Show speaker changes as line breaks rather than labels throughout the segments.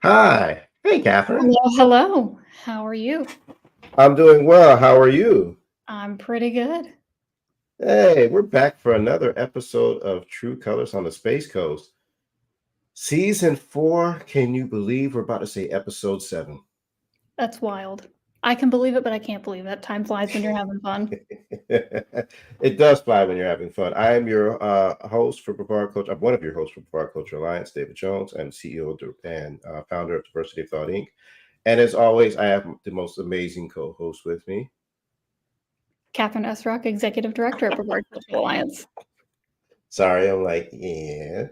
Hi. Hey, Catherine.
Hello, hello. How are you?
I'm doing well. How are you?
I'm pretty good.
Hey, we're back for another episode of True Colors on the Space Coast. Season 4. Can you believe we're about to say episode 7?
That's wild. I can believe it, but I can't believe it. Time flies when you're having fun.
It does fly when you're having fun. I am your host for Brevard Culture. I'm one of your hosts for Brevard Culture Alliance, David Jones. I'm CEO and founder of Diversity of Thought Inc. And as always, I have the most amazing co-host with me.
Catherine S. Rock, Executive Director at Brevard Cultural Alliance.
Sorry, I'm like, yeah.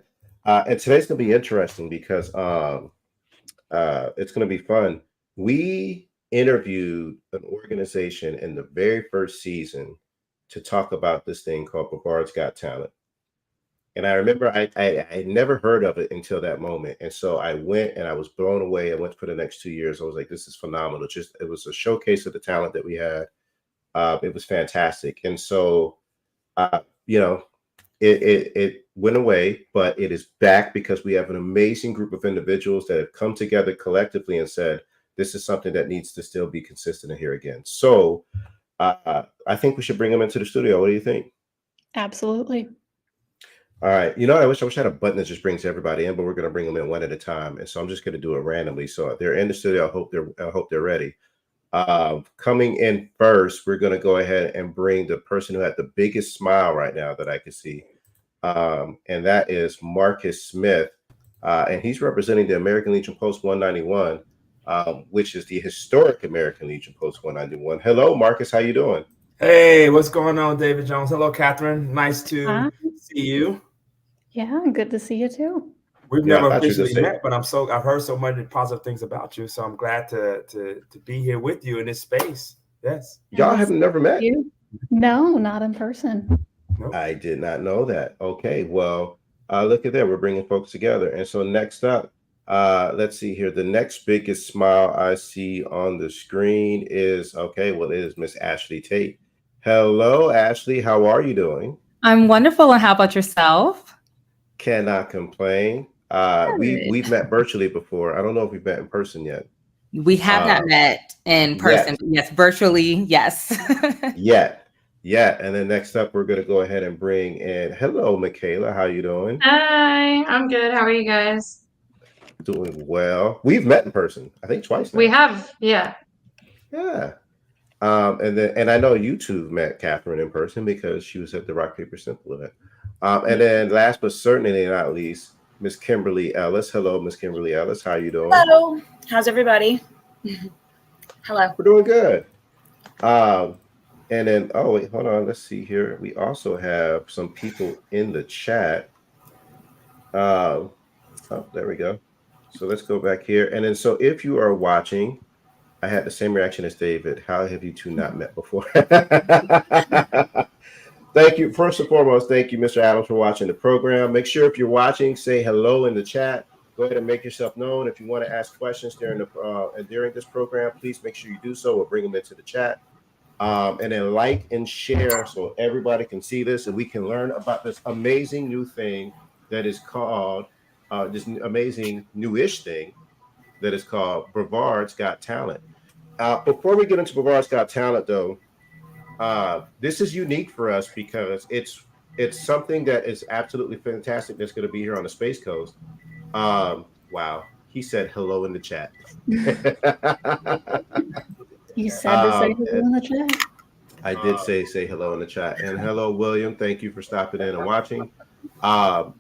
And today's gonna be interesting because it's gonna be fun. We interviewed an organization in the very first season to talk about this thing called Brevard's Got Talent. And I remember I never heard of it until that moment. And so I went and I was blown away. I went for the next 2 years. I was like, this is phenomenal. It was a showcase of the talent that we had. It was fantastic. And so you know, it went away, but it is back because we have an amazing group of individuals that have come together collectively and said, this is something that needs to still be consistent here again. So I think we should bring them into the studio. What do you think?
Absolutely.
All right. I wish I had a button that just brings everybody in, but we're going to bring them in one at a time. And so I'm just going to do it randomly. So they're in the studio. I hope they're ready. Coming in first, we're going to go ahead and bring the person who had the biggest smile right now that I can see. And that is Marcus Smith. And he's representing the American Legion Post 191, which is the historic American Legion Post 191. Hello, Marcus. How you doing?
Hey, what's going on, David Jones? Hello, Catherine. Nice to see you.
Yeah, good to see you too.
We've never officially met, but I've heard so many positive things about you, so I'm glad to be here with you in this space. Yes.
Y'all have never met?
No, not in person.
Nope. I did not know that. Okay, well, look at that. We're bringing folks together. And so next up, let's see here. The next biggest smile I see on the screen is, it is Miss Ashley Tate. Hello, Ashley. How are you doing?
I'm wonderful. And how about yourself?
Cannot complain. We've met virtually before. I don't know if we've met in person yet.
We have not met in person. Yes, virtually. Yes.
Yeah. And then next up, we're going to go ahead and bring in, hello, Michaela. How you doing?
Hi, I'm good. How are you guys?
Doing well. We've met in person, I think twice now.
We have, yeah.
Yeah. And I know you two met Catherine in person because she was at the Rock Paper Simple event. And then last but certainly not least, Miss Kimberly Ellis. Hello, Miss Kimberly Ellis. How you doing?
Hello. How's everybody? Hello.
We're doing good. And then, wait, hold on. Let's see here. We also have some people in the chat. There we go. So let's go back here. And then, so if you are watching, I had the same reaction as David. How have you two not met before? Thank you. First and foremost, thank you, Mr. Adams, for watching the program. Make sure if you're watching, say hello in the chat. Go ahead and make yourself known. If you want to ask questions during this program, please make sure you do so. We'll bring them into the chat. And then like and share so everybody can see this and we can learn about this amazing new thing that is called, this amazing newish thing that is called Brevard's Got Talent. Before we get into Brevard's Got Talent, though, this is unique for us because it's something that is absolutely fantastic that's going to be here on the Space Coast. Wow. He said hello in the chat.
You said to say hello in the chat.
I did say hello in the chat. And hello, William. Thank you for stopping in and watching.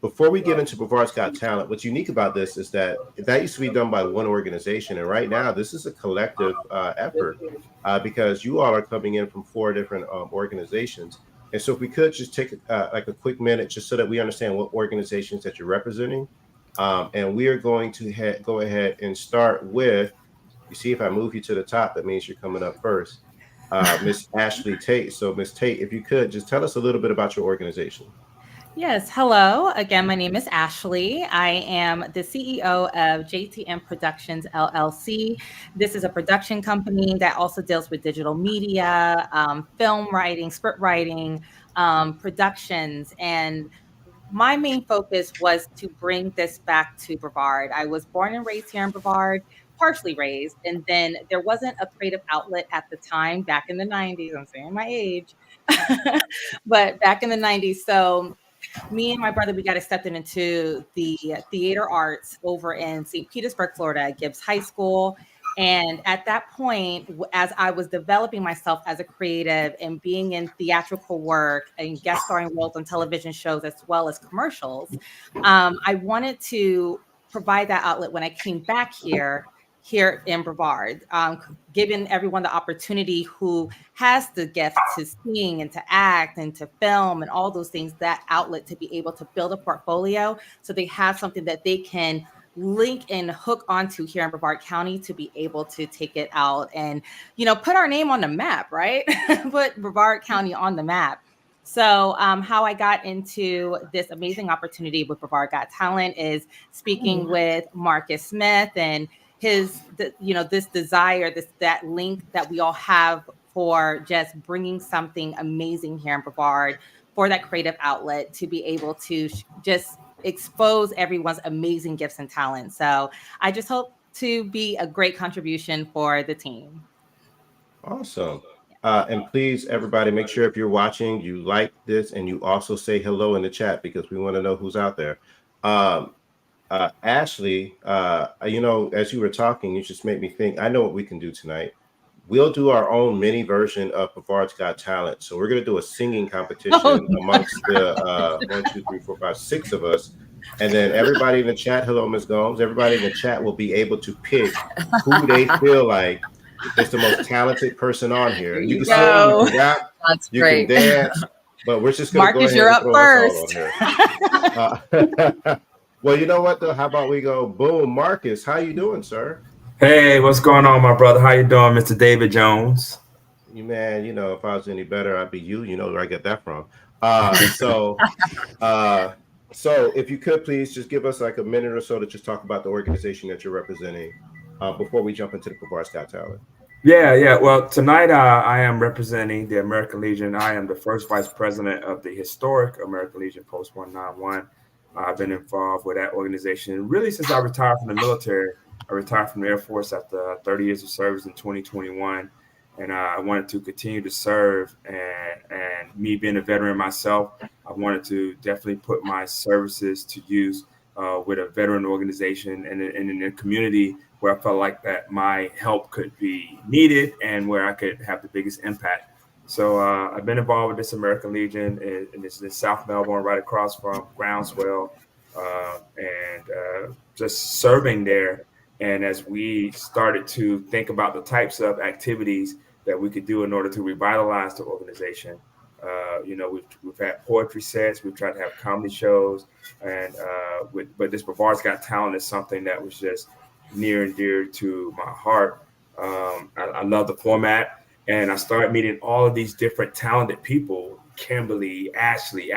Before we get into Brevard's Got Talent, what's unique about this is that used to be done by one organization. And right now, this is a collective effort because you all are coming in from 4 different organizations. And so if we could just take like a quick minute just so that we understand what organizations that you're representing. And we are going to go ahead and start with, you see, if I move you to the top, that means you're coming up first. Miss Ashley Tate. So Miss Tate, if you could just tell us a little bit about your organization.
Yes. Hello. Again, my name is Ashley. I am the CEO of JTM Productions, LLC. This is a production company that also deals with digital media, film writing, script writing, productions. And my main focus was to bring this back to Brevard. I was born and raised here in Brevard, partially raised, and then there wasn't a creative outlet at the time back in the 90s. I'm saying my age, but back in the 90s. So me and my brother, we got accepted into the theater arts over in St. Petersburg, Florida, at Gibbs High School. And at that point, as I was developing myself as a creative and being in theatrical work and guest starring roles on television shows as well as commercials, I wanted to provide that outlet when I came back here in Brevard, giving everyone the opportunity who has the gift to sing and to act and to film and all those things, that outlet to be able to build a portfolio so they have something that they can link and hook onto here in Brevard County to be able to take it out and, put our name on the map, right? Put Brevard County on the map. So how I got into this amazing opportunity with Brevard Got Talent is speaking with Marcus Smith and this desire, that link that we all have for just bringing something amazing here in Brevard for that creative outlet to be able to just expose everyone's amazing gifts and talents. So I just hope to be a great contribution for the team.
Awesome. And please, everybody, make sure if you're watching, you like this and you also say hello in the chat because we want to know who's out there. Ashley, as you were talking, you just made me think, I know what we can do tonight. We'll do our own mini version of Brevard's Got Talent. So we're going to do a singing competition amongst the 1, 2, 3, 4, 5, 6 of us. And then everybody in the chat, hello, Ms. Gomes, everybody in the chat will be able to pick who they feel like is the most talented person on here. You can sing, you can rap, you can dance, but we're just going to go ahead and throw us all on here. Well, you know what, though? How about we go, boom, Marcus, how you doing, sir?
Hey, what's going on, my brother? How you doing, Mr. David Jones?
You man, if I was any better, I'd be you. You know where I get that from. So if you could please just give us like a minute or so to just talk about the organization that you're representing before we jump into the Brevard's Got Talent.
Yeah. Well, tonight I am representing the American Legion. I am the first vice president of the historic American Legion Post 191. I've been involved with that organization really since I retired from the military. I retired from the Air Force after 30 years of service in 2021. And I wanted to continue to serve. And me being a veteran myself, I wanted to definitely put my services to use with a veteran organization and in a community where I felt like that my help could be needed and where I could have the biggest impact. So I've been involved with this American Legion, and it's in South Melbourne, right across from Groundswell, and just serving there. And as we started to think about the types of activities that we could do in order to revitalize the organization, we've had poetry sets, we've tried to have comedy shows, and but this Brevard's Got Talent is something that was just near and dear to my heart. I love the format. And I started meeting all of these different talented people. Kimberly, Ashley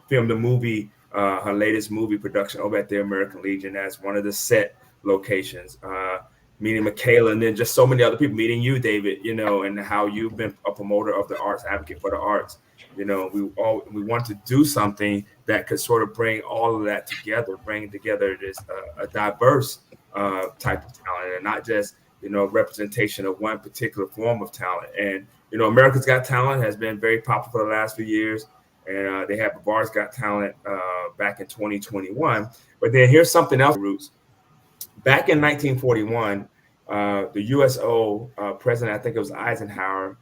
filmed a movie, her latest movie production over at the American Legion as one of the set locations. Meeting Michaela, and then just so many other people. Meeting you, David, and how you've been a promoter of the arts, advocate for the arts. We want to do something that could sort of bring all of that together, bring together this a diverse type of talent, and not just representation of one particular form of talent. And America's Got Talent has been very popular for the last few years, and they had Brevard's Got Talent back in 2021. But then here's something else. Roots. Back in 1941, the USO president, I think it was Eisenhower,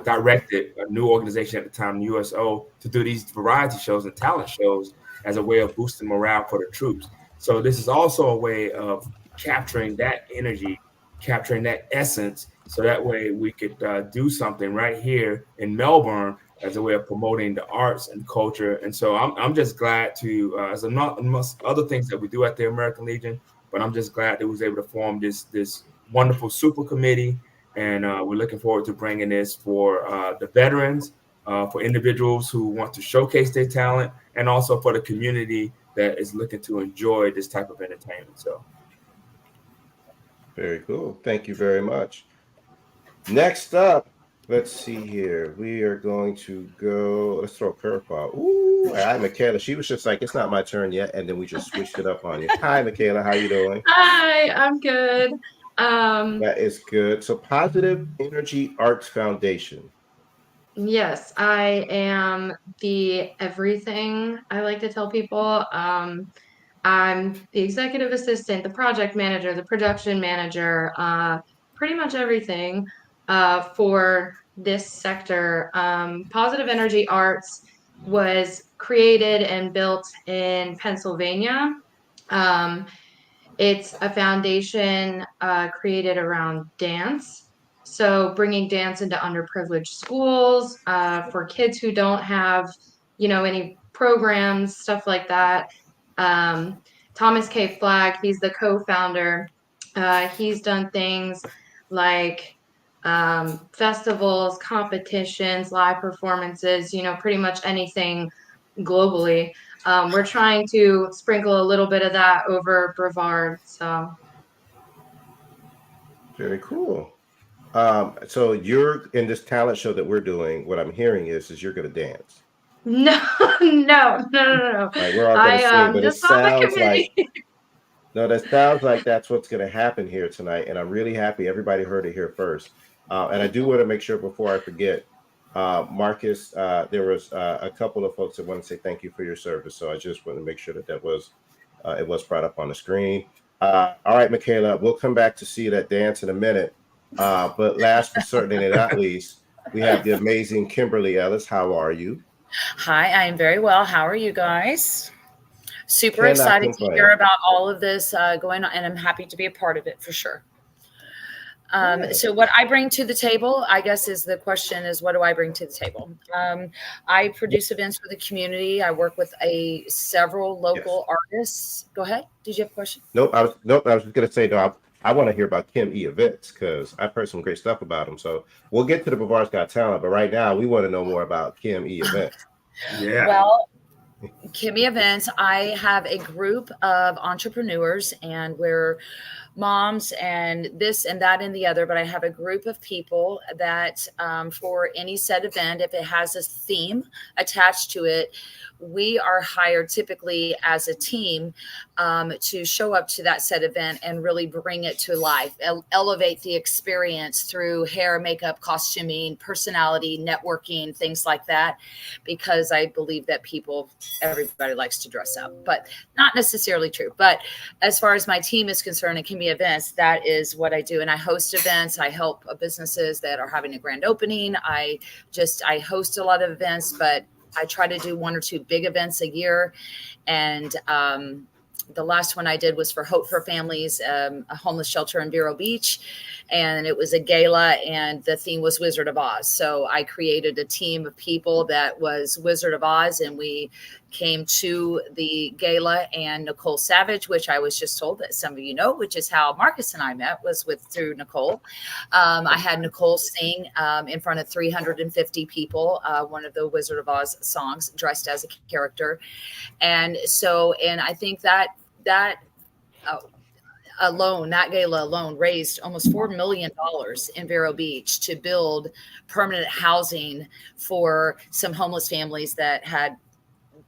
directed a new organization at the time, USO, to do these variety shows and talent shows as a way of boosting morale for the troops. So this is also a way of capturing that energy, capturing that essence, so that way we could do something right here in Melbourne as a way of promoting the arts and culture. And so I'm just glad to, as amongst other things that we do at the American Legion, but I'm just glad that we was able to form this wonderful super committee. And we're looking forward to bringing this for the veterans, for individuals who want to showcase their talent, and also for the community that is looking to enjoy this type of entertainment. So,
very cool. Thank you very much. Next up, Let's see here. We are going to go. Let's throw a curveball. Ooh, hi, Michaela. She was just like, it's not my turn yet, and then we just switched it up on you. Hi, Michaela. How you doing?
Hi, I'm good.
That is good. So, Positive Energy Arts Foundation.
Yes, I am the everything I like to tell people. I'm the executive assistant, the project manager, the production manager, pretty much everything for this sector. Positive Energy Arts was created and built in Pennsylvania. Um, It's a foundation created around dance. So bringing dance into underprivileged schools for kids who don't have, any programs, stuff like that. Thomas K. Flagg, he's the co-founder. He's done things like festivals, competitions, live performances, pretty much anything globally. We're trying to sprinkle a little bit of that over Brevard. So
Very cool. So you're in this talent show that we're doing. What I'm hearing is you're going to dance.
no, no.
Like we're all going
I
to sing,
am
but it
just on the
sounds like
committee.
no, that sounds like that's what's going to happen here tonight, and I'm really happy everybody heard it here first. And I do want to make sure before I forget, Marcus, there was a couple of folks that want to say thank you for your service, so I just want to make sure that it was brought up on the screen. All right, Michaela, we'll come back to see that dance in a minute. But last but certainly not least, we have the amazing Kimberly Ellis. How are you?
Hi, I am very well. How are you guys? Super
Cannot
excited to
complain.
hear about all of this going on, and I'm happy to be a part of it for sure.
Good.
So what I bring to the table, I guess, is the question is, what do I bring to the table? I produce events for the community. I work with several
Yes.
local artists. Go ahead. Did you have a question?
Nope. I was just gonna say no. I want to hear about Kim E events because I've heard some great stuff about him. So we'll get to the Bavard's Got Talent, but right now we want to know more about Kim E events.
Yeah.
Well, Kimmy Events, I have a group of entrepreneurs, and we're moms and this and that and the other, but I have a group of people that for any said event, if it has a theme attached to it, we are hired typically as a team to show up to that said event and really bring it to life, elevate the experience through hair, makeup, costuming, personality, networking, things like that, because I believe that everybody likes to dress up, but not necessarily true. But as far as my team is concerned, it can be events. That is what I do. And I host events. I help businesses that are having a grand opening. I host a lot of events, but I try to do one or two big events a year. And the last one I did was for Hope for Families, a homeless shelter in Vero Beach. And it was a gala, and the theme was Wizard of Oz. So I created a team of people that was Wizard of Oz, and we came to the gala, and Nicole Savage, which I was just told that some of you know, which is how Marcus and I met, was through Nicole. I had Nicole sing in front of 350 people, one of the Wizard of Oz songs, dressed as a character. And I think that gala alone raised almost $4 million in Vero Beach to build permanent housing for some homeless families that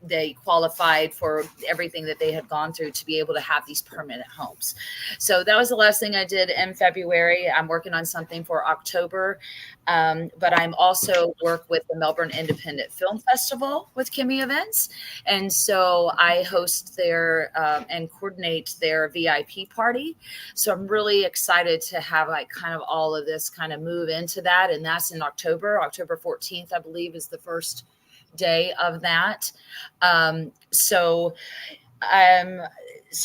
they qualified for everything that they had gone through to be able to have these permanent homes. So that was the last thing I did in February. I'm working on something for October, but I'm also work with the Melbourne Independent Film Festival with Kimmy Events. And so I host and coordinate their VIP party. So I'm really excited to have kind of all of this kind of move into that. And that's in October 14th, I believe, is the first day of that. So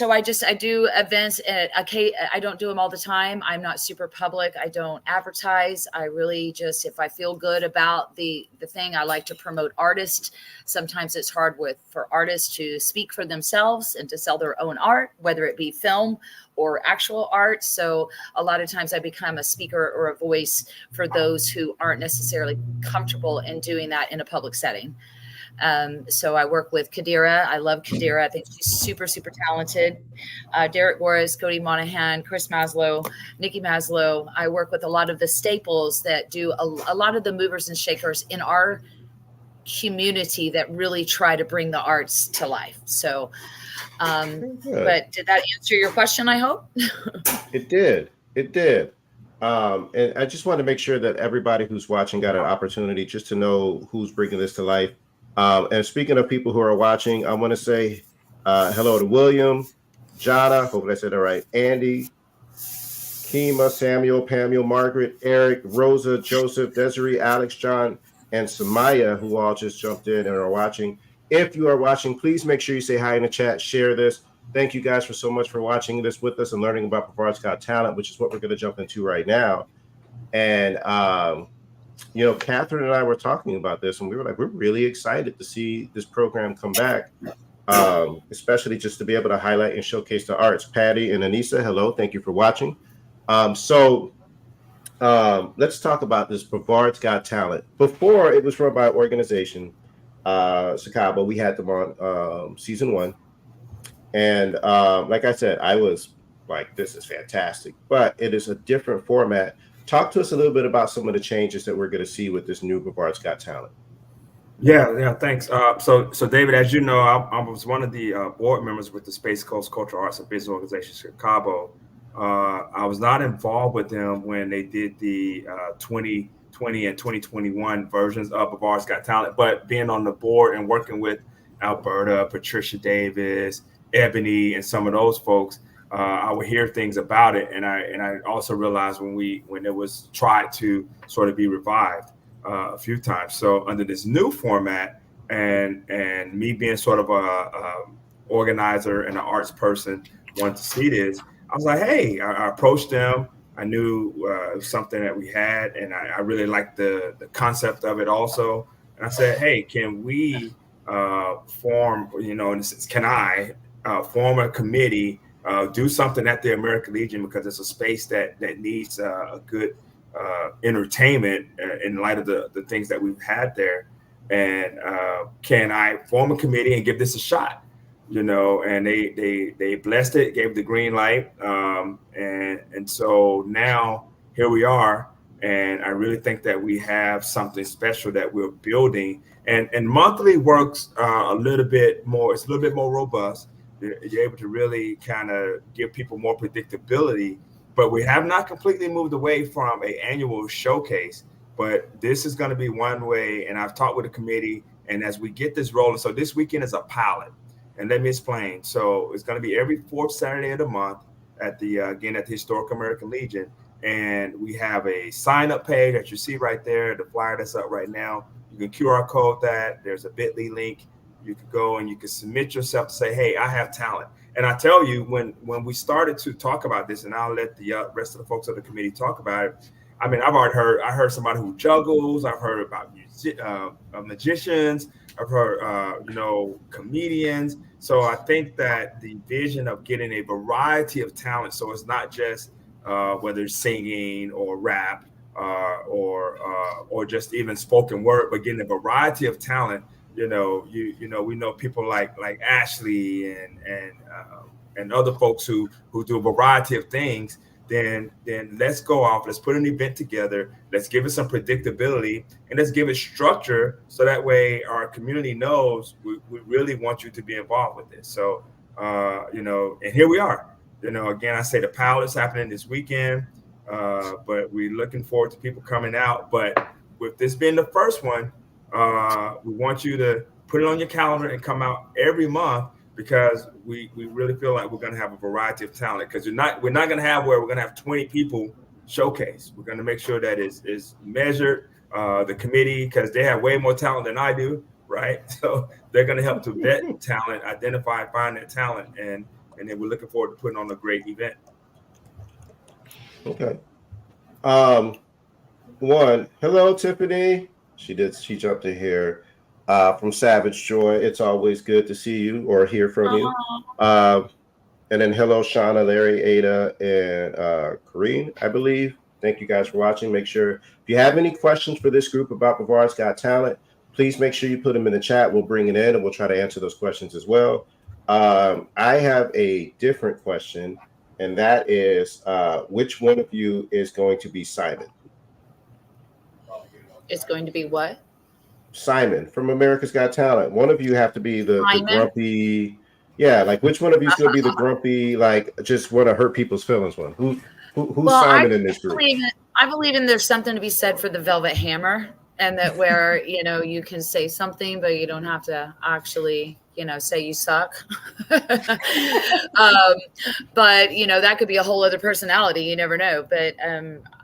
I do events, and I don't do them all the time. I'm not super public. I don't advertise. I really just, if I feel good about the thing, I like to promote artists. Sometimes it's hard for artists to speak for themselves and to sell their own art, whether it be film or actual art. So a lot of times I become a speaker or a voice for those who aren't necessarily comfortable in doing that in a public setting. So I work with Kadira. I love Kadira. I think she's super, super talented. Derek Morris, Cody Monahan, Chris Maslow, Nikki Maslow. I work with a lot of the staples that do a lot of the movers and shakers in our community that really try to bring the arts to life. So, but did that answer your question, I hope?
It did. It did. And I just want to make sure that everybody who's watching got an opportunity just to know who's bringing this to life. And speaking of people who are watching, I want to say hello to William, Jada, hopefully I said it right, Andy, Kima, Samuel, Pamela, Margaret, Eric, Rosa, Joseph, Desiree, Alex, John, and Samaya, who all just jumped in and are watching. If you are watching, please make sure you say hi in the chat, share this. Thank you guys for so much for watching this with us and learning about Brevard's Got Talent, which is what we're going to jump into right now. And, you know, Catherine and I were talking about this, and we were like, we're really excited to see this program come back, especially just to be able to highlight and showcase the arts. Patty and Anissa, hello. Thank you for watching. So let's talk about this Brevard's Got Talent. Before, it was run by an organization, Chicago. We had them on season 1. And like I said, I was like, this is fantastic, but it is a different format. Talk to us a little bit about some of the changes that we're going to see with this new Brevard's Got Talent.
Yeah, thanks. So David, as you know, I was one of the board members with the Space Coast Cultural Arts and Business Organization Chicago. I was not involved with them when they did the 2020 and 2021 versions of Brevard's Got Talent, but being on the board and working with Alberta, Patricia Davis, Ebony, and some of those folks, I would hear things about it, and I also realized when it was tried to sort of be revived a few times. So under this new format, and me being sort of a organizer and an arts person, wanted to see this, I was like, hey, I approached them. I knew it was something that we had, and I really liked the concept of it also. And I said, hey, can we form, you know, can I form a committee, do something at the American Legion, because it's a space that needs a good entertainment in light of the things that we've had there. And can I form a committee and give this a shot? You know, and they blessed it, gave the green light, and so now here we are. And I really think that we have something special that we're building. And monthly works a little bit more. It's a little bit more robust. You're able to really kind of give people more predictability. But we have not completely moved away from an annual showcase. But this is going to be one way. And I've talked with the committee. And as we get this rolling, so this weekend is a pilot. And let me explain. So it's going to be every 4th Saturday of the month at the Historic American Legion. And we have a sign-up page that you see right there, the flyer that's up right now. You can QR code that. There's a bit.ly link. You can go and you can submit yourself to say, hey, I have talent. And I tell you, when we started to talk about this, and I'll let the rest of the folks of the committee talk about it. I mean, I heard somebody who juggles. I've heard about magicians. I've heard, comedians. So I think that the vision of getting a variety of talent, so it's not just whether it's singing or rap or just even spoken word, but getting a variety of talent. We know people like Ashley and other folks who do a variety of things. Then let's go off. Let's put an event together. Let's give it some predictability, and let's give it structure so that way our community knows we really want you to be involved with this. So, and here we are. Again, I say the pilot's happening this weekend, but we're looking forward to people coming out. But with this being the first one, we want you to put it on your calendar and come out every month, because we really feel like we're going to have a variety of talent, because we're not going to have where we're going to have 20 people showcase. We're going to make sure that is measured. The committee, because they have way more talent than I do, right? So they're going to help to vet talent, identify, find that talent, and then we're looking forward to putting on a great event.
Okay. Hello, Tiffany. She jumped in here. From Savage Joy, it's always good to see you or hear from you. And then hello, Shauna, Larry, Ada, and Corrine, I believe. Thank you guys for watching. Make sure if you have any questions for this group about Brevard's Got Talent, please make sure you put them in the chat. We'll bring it in and we'll try to answer those questions as well. I have a different question, and that is, which one of you is going to be Simon?
It's going to be what?
Simon from America's Got Talent. One of you have to be the
Simon?
grumpy. Yeah, like which one of you is going to be the grumpy, like just want to hurt people's feelings one? Who's
Well,
Simon in this group?
I believe in there's something to be said for the velvet hammer, and that where, you know, you can say something, but you don't have to actually, you know, say you suck. But, you know, that could be a whole other personality. You never know. But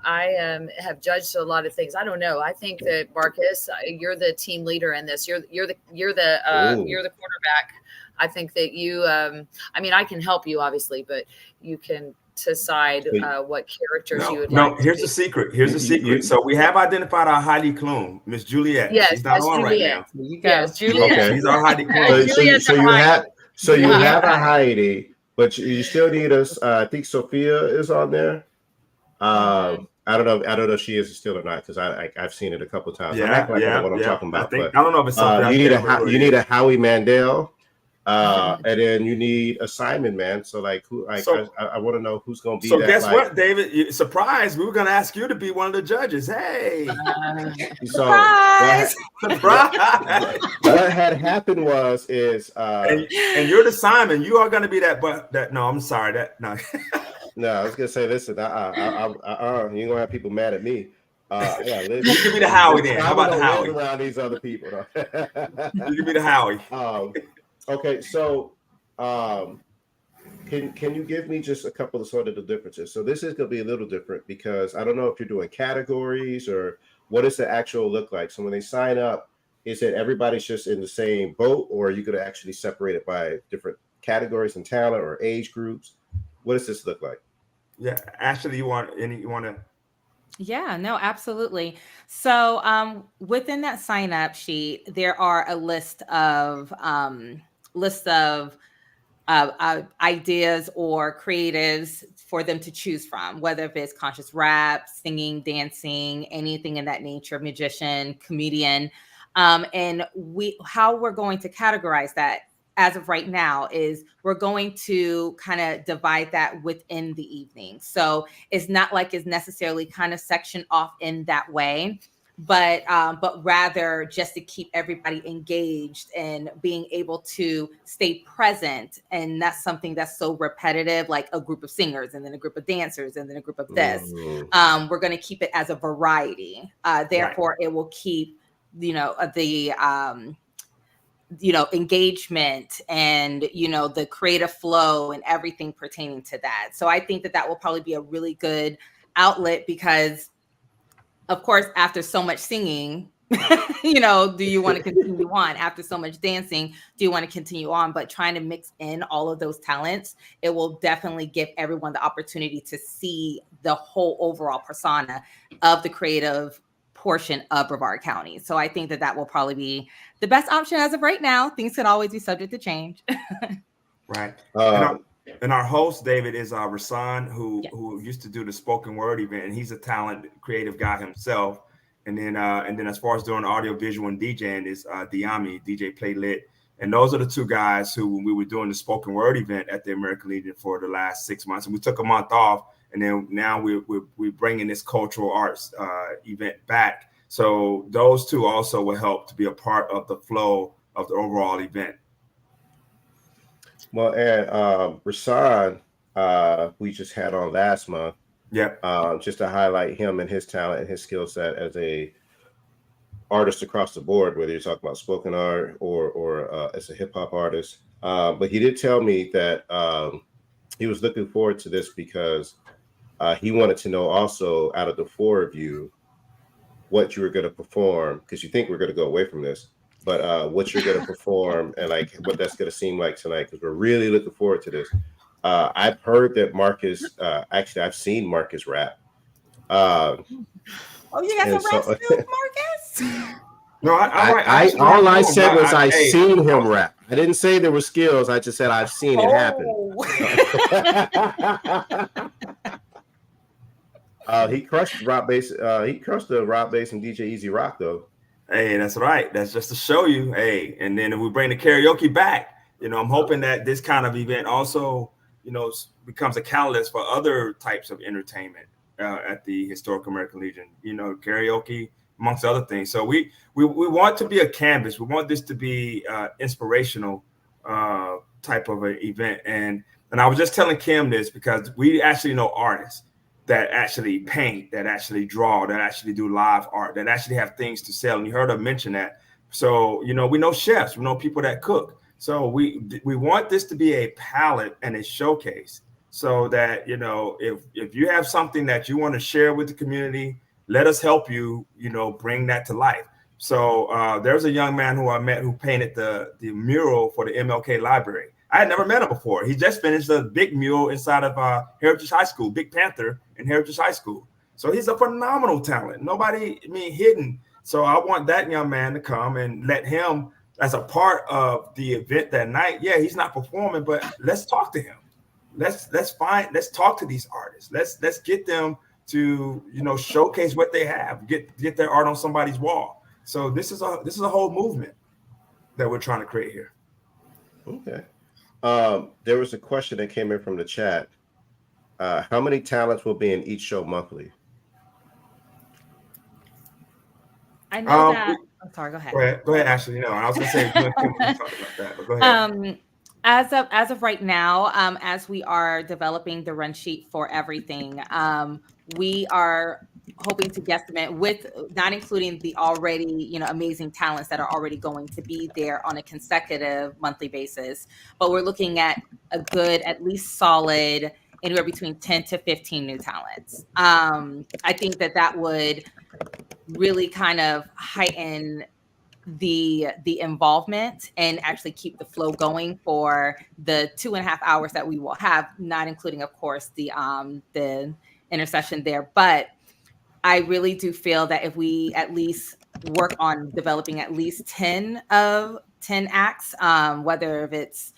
I have judged a lot of things. I don't know. I think that Marcus, you're the team leader in this. You're the quarterback. I think that you, I mean, I can help you obviously, but you can decide what characters you would like.
No, here's the secret. Here's the secret. So we have identified our Heidi Klum, Miss Juliet.
Yes,
she's not on right now.
Yes, Juliet.
Okay.
She's our Heidi Klum.
So you have a Heidi, but you still need us. I think Sophia is on there. I don't know if she is still or not, because I've seen it a couple of times. I know what I'm talking about.
I don't know if it's Sophia.
You need a Howie Mandel. And then you need a Simon, man. So like, I want to know who's going to be.
So guess what, David? Surprise! We were going to ask you to be one of the judges. Hey,
surprise!
Surprise!
What had happened is
and you're the Simon. You are going to be that. But that no, I'm sorry. No,
I was going to say, listen, you're gonna have people mad at me.
You can be the Howie then. How about the Howie?
Around these other people.
You can be the Howie.
Okay, so can you give me just a couple of sort of the differences? So this is going to be a little different because I don't know if you're doing categories or what does the actual look like. So when they sign up, is it everybody's just in the same boat, or are you going to actually separate it by different categories and talent or age groups? What does this look like?
Yeah, Ashley, you want to?
Yeah, no, absolutely. So within that sign up sheet, there are a list of ideas or creatives for them to choose from, whether if it's conscious rap, singing, dancing, anything in that nature, magician, comedian. And how we're going to categorize that as of right now is we're going to kind of divide that within the evening. So it's not like it's necessarily kind of sectioned off in that way, but rather just to keep everybody engaged and being able to stay present. And that's something that's so repetitive, like a group of singers and then a group of dancers and then a group of this. We're going to keep it as a variety. Therefore, It will keep, engagement and, the creative flow and everything pertaining to that. So I think that will probably be a really good outlet because, of course, after so much singing, do you want to continue on? After so much dancing, do you want to continue on? But trying to mix in all of those talents, it will definitely give everyone the opportunity to see the whole overall persona of the creative portion of Brevard County. So I think that will probably be the best option as of right now. Things can always be subject to change.
Right. And our host, David, is Rasan, who used to do the spoken word event, and he's a talented, creative guy himself. And then as far as doing audio, visual, and DJing is Diami, DJ Play Lit. And those are the two guys who, when we were doing the spoken word event at the American Legion for the last 6 months, and we took a month off, and then now we're bringing this cultural arts event back. So those two also will help to be a part of the flow of the overall event.
Well, and Rasan, we just had on last month.
Yep.
Just to highlight him and his talent and his skill set as a artist across the board, whether you're talking about spoken art or as a hip hop artist. But he did tell me that he was looking forward to this because he wanted to know also, out of the four of you, what you were going to perform, because you think we're going to go away from this, but what you're going to perform and like what that's going to seem like tonight, because we're really looking forward to this. I've heard that Marcus, actually, I've seen Marcus rap.
Oh, you got some rap skills, Marcus?
No,
all I said was I seen him rap. I didn't say there were skills. I just said I've seen it happen. He crushed rock bass. He crushed the rock bass and DJ Easy Rock though.
Hey, that's right. That's just to show you. Hey, and then if we bring the karaoke back, I'm hoping that this kind of event also, becomes a catalyst for other types of entertainment at the Historic American Legion. Karaoke amongst other things. So we want to be a canvas. We want this to be inspirational type of an event. And I was just telling Kim this because we actually know artists that actually paint, that actually draw, that actually do live art, that actually have things to sell. And you heard her mention that. So, we know chefs, we know people that cook. So we want this to be a palette and a showcase so that, if you have something that you want to share with the community, let us help you, bring that to life. So there's a young man who I met who painted the mural for the MLK library. I had never met him before. He just finished a big mural inside of Heritage High School, Big Panther in Heritage High School. So he's a phenomenal talent. Nobody, hidden. So I want that young man to come and let him, as a part of the event that night. Yeah, he's not performing, but let's talk to him. Let's talk to these artists. Let's get them to, showcase what they have, get their art on somebody's wall. So this is a whole movement that we're trying to create here.
Okay. There was a question that came in from the chat. How many talents will be in each show monthly?
I know that. I'm sorry. Go ahead.
Go ahead, Ashley. I was going to say talk about that, but go ahead.
As of right now, as we are developing the run sheet for everything, we are hoping to guesstimate, with not including the already, amazing talents that are already going to be there on a consecutive monthly basis. But we're looking at a good, at least solid, anywhere between 10 to 15 new talents. I think that would really kind of heighten the involvement and actually keep the flow going for the 2.5 hours that we will have, not including, of course, the intercession there. But I really do feel that if we at least work on developing at least 10 acts, whether if it's,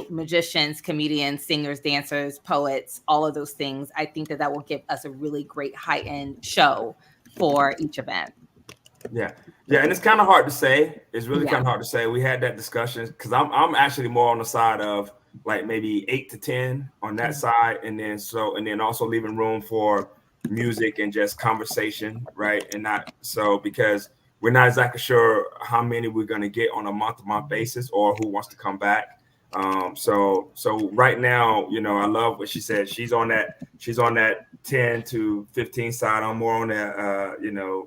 magicians, comedians, singers, dancers, poets, all of those things, I think that will give us a really great heightened show for each event.
Yeah, and it's kind of hard to say. It's really kind of hard to say. We had that discussion because I'm actually more on the side of like maybe 8 to 10 on that side, and then also leaving room for music and just conversation, right? And not so, because we're not exactly sure how many we're going to get on a month-to-month basis or who wants to come back. So right now, I love what she said. She's on that 10 to 15 side. I'm more on that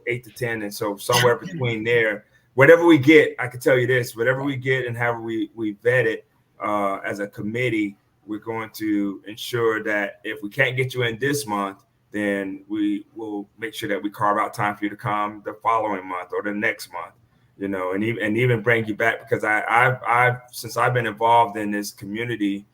8 to 10, and so somewhere between there, whatever we get, I can tell you this: whatever we get and however we vet it as a committee, we're going to ensure that if we can't get you in this month, then we will make sure that we carve out time for you to come the following month or the next month. And even bring you back, because I've since I've been involved in this community,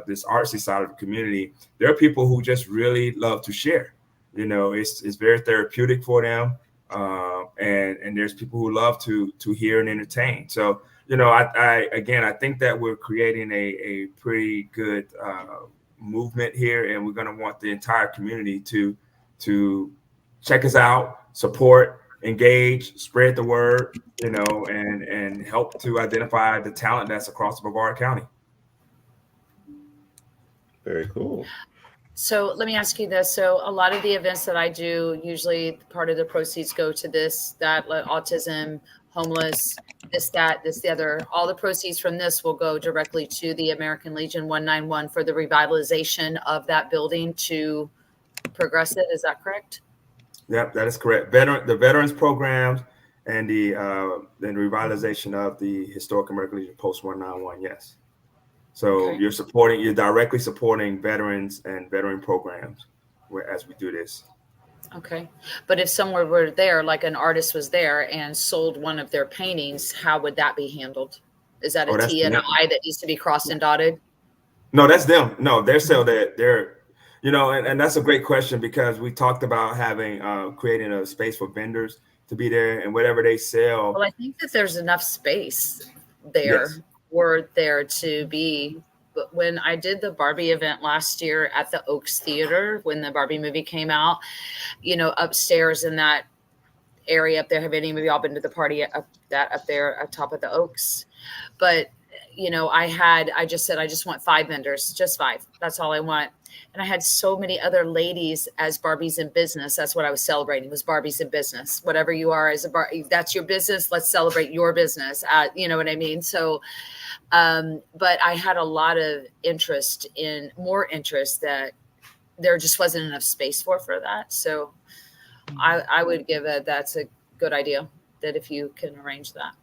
this artsy side of the community, there are people who just really love to share. It's very therapeutic for them, and there's people who love to hear and entertain. So I think that we're creating a pretty good movement here, and we're going to want the entire community to check us out, support, engage, spread the word, and help to identify the talent that's across Brevard County.
Very cool.
So let me ask you this. So a lot of the events that I do, usually part of the proceeds go to this, that, autism, homeless, this, the other. All the proceeds from this will go directly to the American Legion 191 for the revitalization of that building to progress it. Is that correct?
Yep, that is correct. The veterans programs and the revitalization of the Historic American Legion Post 191. Yes. So
Okay.
you're directly supporting veterans and veteran programs as we do this.
Okay. But if someone were there, like an artist was there and sold one of their paintings, how would that be handled? Is that a T and an I that needs to be crossed and dotted?
No, that's them. No, they're and that's a great question, because we talked about having creating a space for vendors to be there, and whatever they sell.
Well, I think that there's enough space there for there to be. But when I did the Barbie event last year at the Oaks Theater, when the Barbie movie came out, upstairs in that area up there. Have any of y'all been to the party up there at top of the Oaks? But I just said, I just want 5 vendors, just 5. That's all I want. And I had so many other ladies as Barbies in business. That's what I was celebrating, was Barbies in business. Whatever you are as that's your business. Let's celebrate your business. You know what I mean? So, but I had a lot of more interest that there just wasn't enough space for that. So I would give that's a good idea, that if you can arrange that.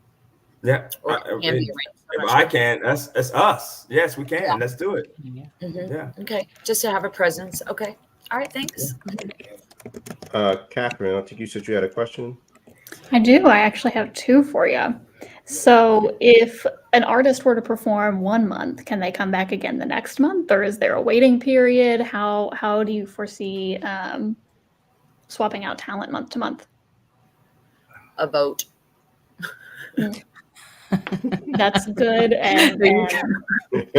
Yeah. If I can, that's us. Yes, we can. Yeah. Let's do it.
Yeah. Mm-hmm. Yeah. Okay. Just to have a presence. Okay. All right. Thanks.
Catherine, I think you said you had a question.
I do. I actually have 2 for you. So if an artist were to perform 1 month, can they come back again the next month, or is there a waiting period? How do you foresee swapping out talent month to month?
A vote.
That's good. And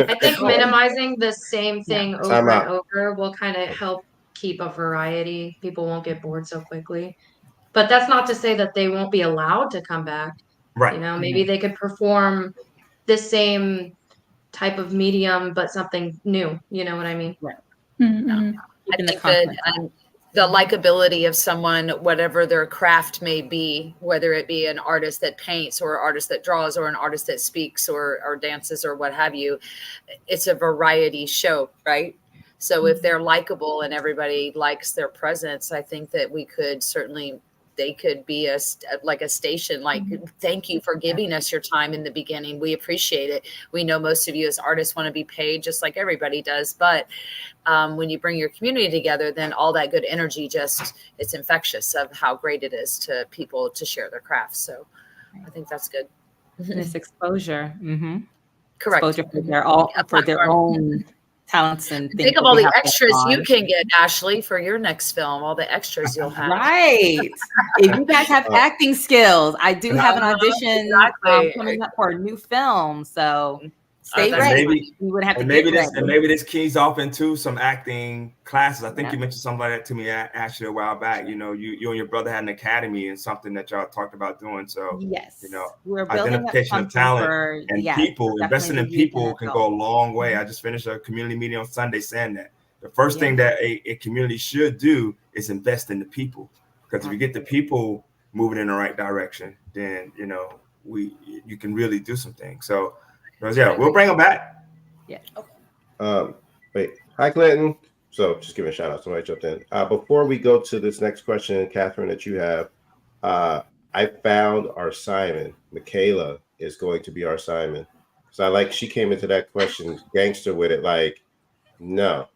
I think minimizing the same thing over and over will kind of help keep a variety. People won't get bored so quickly. But that's not to say that they won't be allowed to come back.
Right.
Maybe they could perform the same type of medium, but something new. You know what I mean?
Right.
Mm-hmm.
I think that the likability of someone, whatever their craft may be, whether it be an artist that paints or an artist that draws or an artist that speaks or dances or what have you, it's a variety show, right? So if they're likable and everybody likes their presence, I think that they could be like a station, like, thank you for giving us your time in the beginning. We appreciate it. We know most of you as artists want to be paid just like everybody does. But when you bring your community together, then all that good energy it's infectious of how great it is to people to share their crafts. So I think that's good.
And it's exposure. Mm-hmm.
Correct.
Exposure for their own talents and things.
Think of all the extras you can get, Ashley, for your next film, all the extras you'll have.
Right. If you guys have acting skills, I do have an audition coming up for a new film. So stay ready.
Maybe this keys off into some acting classes. I think you mentioned something like that to me, Ashley, a while back. You and your brother had an academy and something that y'all talked about doing. So
yes,
we're identification of talent and people, investing in people can go a long way. I just finished a community meeting on Sunday saying that the first thing that a community should do is invest in the people, because if you get the people moving in the right direction, then you can really do some things. So we'll bring them back.
Yeah.
Wait. Hi, Clinton. So just giving a shout out. Somebody jumped in. Before we go to this next question, Catherine, that you have, I found our Simon. Michaela is going to be our Simon. So she came into that question gangster with it. Like, no,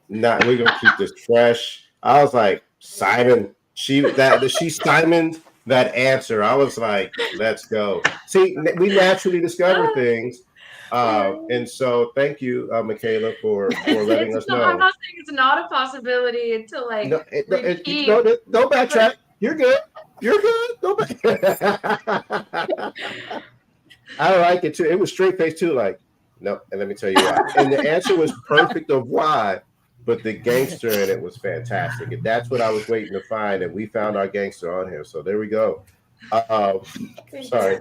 we're gonna keep this fresh. I was like, Simon. She Simoned that answer. I was like, let's go. See, we naturally discover things. And so thank you, Michaela, for letting us know.
I'm not saying it's not a possibility until repeat.
Don't backtrack. You're good. Don't backtrack. I like it too. It was straight face too, like, no, and let me tell you why. And the answer was perfect of why, but the gangster in it was fantastic. And that's what I was waiting to find. And we found our gangster on here. So there we go. Sorry.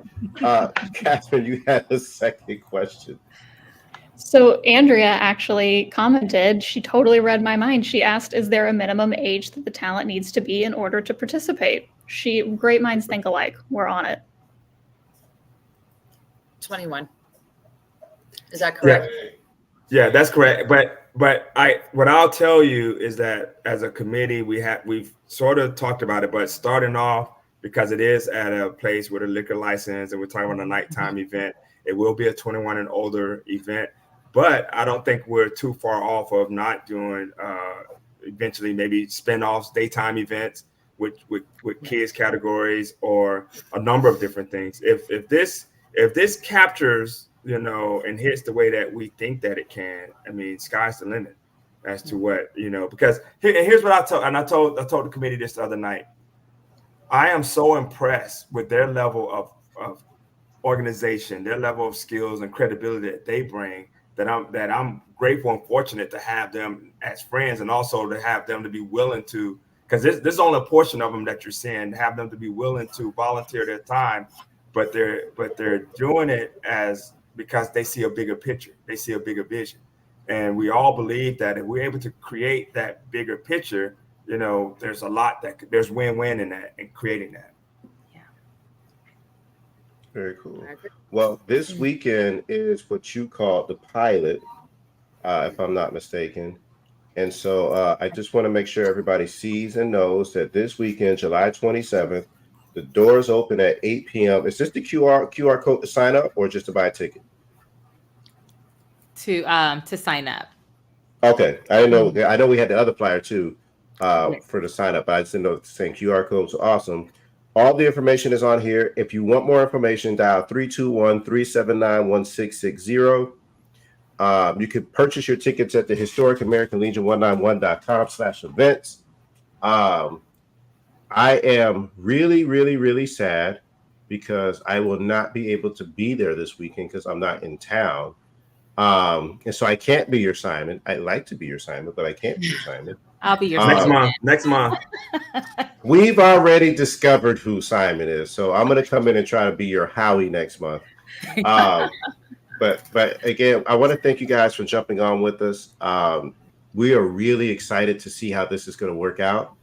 Catherine, you had a second question.
So Andrea actually commented, she totally read my mind. She asked, is there a minimum age that the talent needs to be in order to participate? Great minds think alike. We're on it.
21. Is that correct?
Yeah, that's correct. But what I'll tell you is that as a committee, we've sort of talked about it, but starting off, because it is at a place with a liquor license and we're talking about a nighttime event, it will be a 21 and older event. But I don't think we're too far off of not doing eventually maybe spin-offs, daytime events with kids categories or a number of different things. If this captures, and hits the way that we think that it can, I mean, sky's the limit as to what, because here's what I told the committee this the other night. I am so impressed with their level of organization, their level of skills and credibility that they bring, that I'm grateful and fortunate to have them as friends, and also to have them to be willing to because there's only a portion of them that you're seeing, have them to be willing to volunteer their time, but they're doing it because they see a bigger picture, they see a bigger vision. And we all believe that if we're able to create that bigger picture, there's a lot there's win-win in that and creating that.
Yeah.
Very cool. Well, this weekend is what you call the pilot, if I'm not mistaken. And so I just want to make sure everybody sees and knows that this weekend, July 27th, the doors open at 8 p.m. Is this the QR code to sign up or just to buy a ticket?
To sign up.
Okay, I didn't know. I know we had the other flyer too for the sign up. I just didn't know it's the same QR code. So awesome. All the information is on here. If you want more information, dial 321-379-1660. You can purchase your tickets at the Historic American Legion 191.com/events. I am really, really, really sad because I will not be able to be there this weekend because I'm not in town. And so I can't be your Simon. I'd like to be your Simon, but I can't be your Simon.
I'll be your
Next month.
We've already discovered who Simon is, so I'm going to come in and try to be your Howie next month. But again, I want to thank you guys for jumping on with us. We are really excited to see how this is going to work out.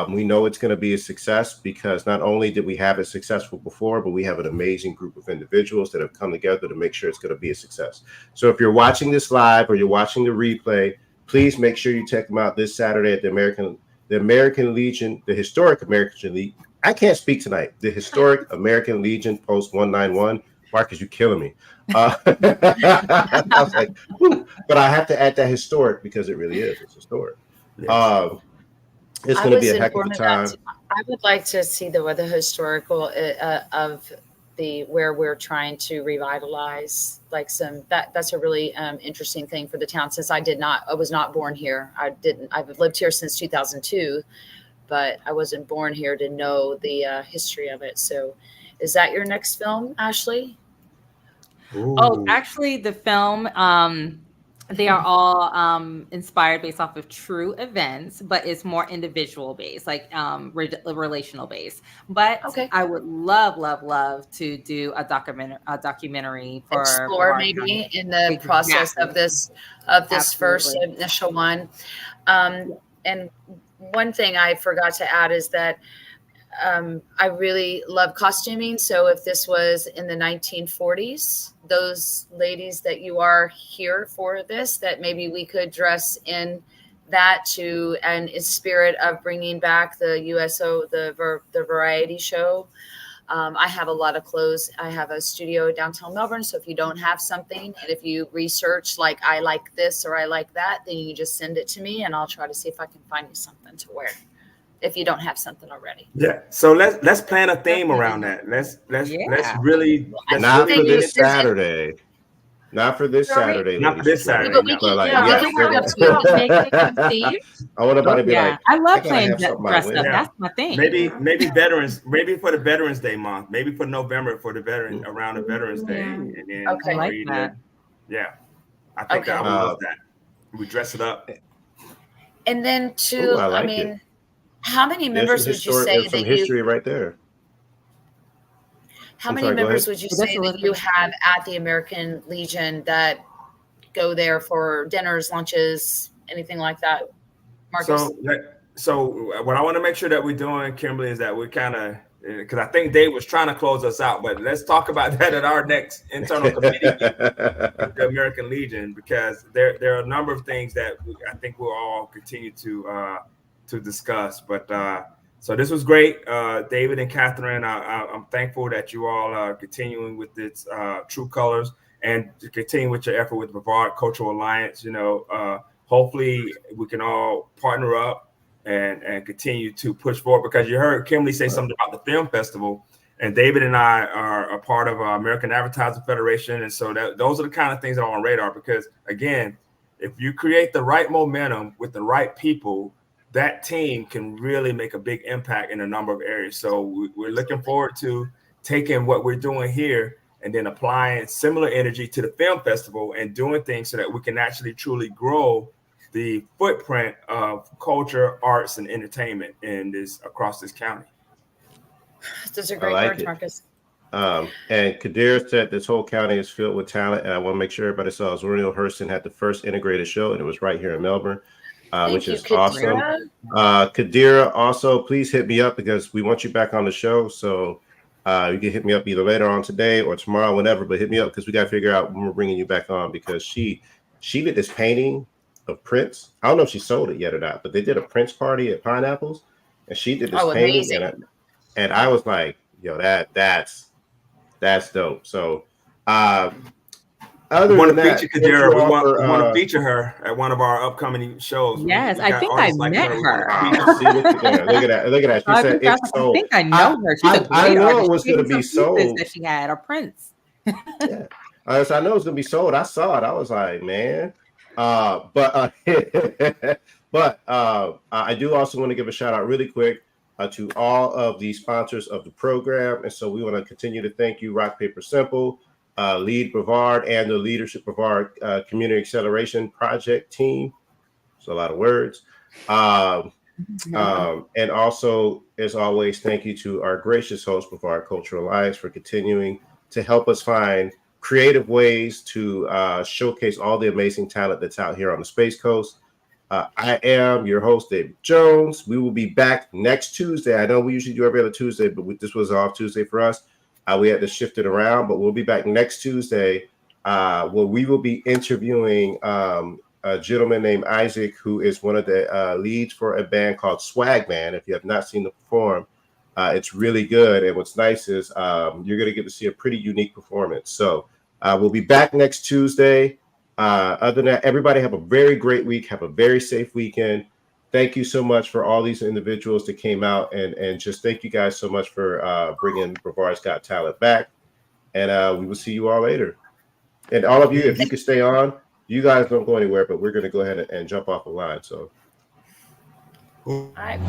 We know it's going to be a success because not only did we have it successful before, but we have an amazing group of individuals that have come together to make sure it's going to be a success. So if you're watching this live or you're watching the replay, please make sure you check them out this Saturday at the American Legion, the Historic American Legion. I can't speak tonight. The Historic American Legion Post 191. Marcus, you're killing me. I was like, whew. But I have to add that historic because it really is. It's historic.
Yes.
It's going to be a heck of a time.
I would like to see the historical of where we're trying to revitalize that's a really interesting thing for the town, since I was not born here. I've lived here since 2002, but I wasn't born here to know the history of it. So is that your next film, Ashley?
Ooh.
Oh, actually the film, they are all inspired based off of true events, but it's more individual based, like relational based. But
okay.
I would love to do a documentary for
explore maybe in the process of this first initial one. And one thing I forgot to add is that I really love costuming. So if this was in the 1940s, those ladies that you are here for this, that maybe we could dress in that and in spirit of bringing back the USO, the variety show. I have a lot of clothes. I have a studio downtown Melbourne. So if you don't have something, and if you research like I like this or I like that, then you just send it to me and I'll try to see if I can find you something to wear, if you don't have something already.
Yeah. So let's plan a theme around that. Let's really
not for this Saturday. Not for this Saturday.
Not this Saturday.
But we
no.
can,
Like,
yeah,
yes,
we can work up to it.
I want everybody to be like,
I love
I gotta
playing
have something I
dress
wear.
up.
Yeah.
That's my thing.
Maybe for the Veterans Day month, maybe for November for the around the Veterans Day. And then
Okay.
I like that.
Yeah. I think
Okay.
I would love that. We dress it up.
And then
Ooh, I like
it. How many members would you say
there's some
that
history right there?
how
I'm
many
sorry, go
members
ahead.
would you say that you have at the American Legion that go there for dinners, lunches, anything like that? Marcus?
So what I want to make sure that we're doing, Kimberly, is that we're kind of, because I think Dave was trying to close us out, but let's talk about that at our next internal committee meeting with the American Legion, because there are a number of things that I think we'll all continue to discuss. But so this was great, David and Catherine. I'm thankful that you all are continuing with its true colors and to continue with your effort with Brevard Cultural Alliance. Hopefully we can all partner up and continue to push forward, because you heard Kimberly say something about the film festival, and David and I are a part of American Advertising Federation. And so those are the kind of things that are on radar, because again, if you create the right momentum with the right people, that team can really make a big impact in a number of areas. So we're looking forward to taking what we're doing here and then applying similar energy to the film festival and doing things so that we can actually truly grow the footprint of culture, arts, and entertainment across this county.
Those are
I
great
like
words,
it.
Marcus.
And Kadir said this whole county is filled with talent, and I want to make sure everybody saw Zoriel Hurston had the first integrated show, and it was right here in Melbourne, which is awesome. Kadira, also, please hit me up because we want you back on the show. So you can hit me up either later on today or tomorrow, whenever, but hit me up because we got to figure out when we're bringing you back on, because she did this painting of Prince. I don't know if she sold it yet or not, but they did a Prince party at Pineapples, and she did this painting, and I was like, yo, that's dope. So other than that,
we want to feature her at one of our upcoming shows.
Yes, I think I met her.
See, look at that. She said it's sold.
I think I know her. She's a great
I know
artist.
it was going to be sold.
That she had a Prince.
Yeah. I know it was going to be sold. I saw it. I was like, man. But I do also want to give a shout out really quick to all of the sponsors of the program. And so we want to continue to thank you, Rock Paper Simple, Lead Brevard, and the Leadership Brevard Community Acceleration Project team. It's a lot of words. And also, as always, thank you to our gracious host, Brevard Cultural Alliance, for continuing to help us find creative ways to showcase all the amazing talent that's out here on the Space Coast. I am your host, David Jones. We will be back next Tuesday. I know we usually do every other Tuesday, but this was off Tuesday for us. We had to shift it around, but we'll be back next Tuesday where we will be interviewing a gentleman named Isaac, who is one of the leads for a band called Swag Man. If you have not seen them perform, it's really good. And what's nice is you're going to get to see a pretty unique performance. So we'll be back next Tuesday. Other than that, everybody have a very great week. Have a very safe weekend. Thank you so much for all these individuals that came out, and just thank you guys so much for bringing Brevard's Got Talent back. And we will see you all later. And all of you, if you could stay on, you guys don't go anywhere, but we're going to go ahead and jump off the line. So.
All right.